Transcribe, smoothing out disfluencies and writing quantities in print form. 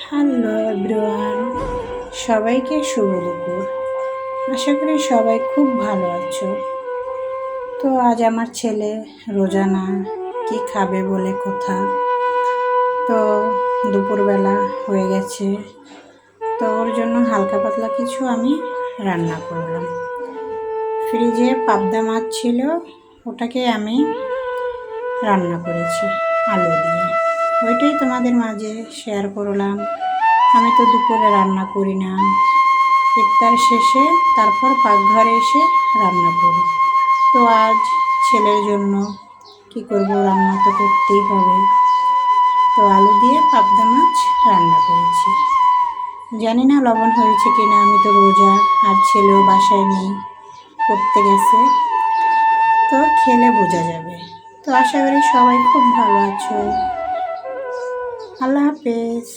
Hello everyone, সবাইকে শুভ দুপুর। আশা করি সবাই খুব ভালো আছো। তো আজ আমার ছেলে রোজানা কি খাবে বলে কথা। তো দুপুরবেলা হয়ে গেছে, তো ওর জন্য হালকা পাতলা কিছু আমি রান্না করলাম। ফ্রিজে পাবদা মাছ ছিল, ওটাকে আমি রান্না করেছি আলু দিয়ে। ওইটাই তোমাদের মাঝে শেয়ার করলাম। আমি তো দুপুরে রান্না করি না, ইফতার শেষে তারপর পাকঘরে এসে রান্না করি। তো আজ ছেলের জন্য কি করব, রান্না তো করতেই হবে। তো আলু দিয়ে পাবদা মাছ রান্না করেছি। জানি না লবণ হয়েছে কিনা, আমি তো রোজা, আর ছেলেও বাসায় নেই, পড়তে গেছে, তো খেলে বোঝা যাবে। তো আশা করি সবাই খুব ভালো আছো। আল্লাহ হাফেজ।